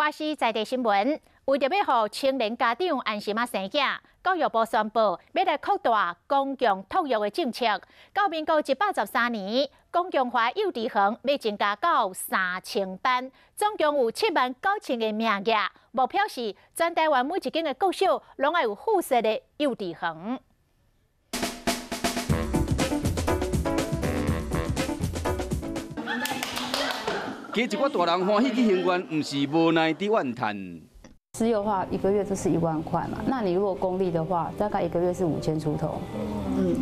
关系在地新闻，为着要让青年家长安心生囝，教育部宣布要来扩大公共托育的政策。到民国113年，公共化幼稚园要增加到3000班，总共有79000个名额。目标是全台湾每一间的国小拢要有附设的幼稚园。 加一寡大人欢喜去行愿，唔是无奈伫怨叹。私有化1个月就是1万块嘛，那你如果公立的话，大概1个月是5000出头，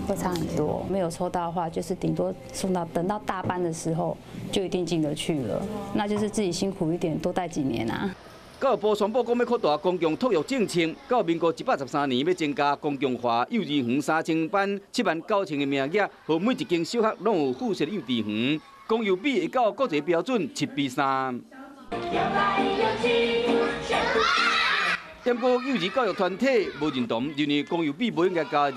会差很多。没有抽到的话，就是顶多送到等到大班的时候就一定进得去了，那就是自己辛苦一点，多待几年啊。 教育部宣布，讲要扩大公共托育政策，到民国113年要增加公共化幼稚园3000班，79000个名额，和每一间小学拢有附设幼稚园。 公幼比会到国际标准7:3。不过，幼儿教育团体无认同，认为公幼比不应该加入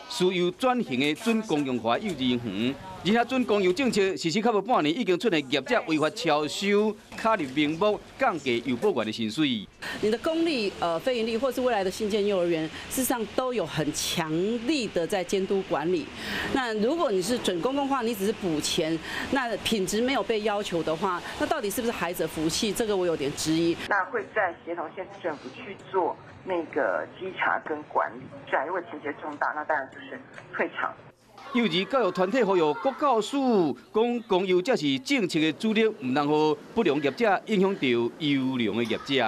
需要转型的准公用化幼稚园。而且准公幼政策实施较无半年，已经出现业者违法超收、卡入名目、降低幼保员的薪水。你的公立、非营利或是未来的新建幼儿园，事实上都有很强力的在监督管理。那如果你是准公共化，你只是补钱，那品质没有被要求的话，那到底是不是孩子的福气？这个我有点质疑。那会在协同县市政府去做那个稽查跟管理，如果情节重大，那当然就是退场。 幼儿教育团体呼吁各教师讲，公幼才是政策的主力，唔能让不良业者影响到优良的业者。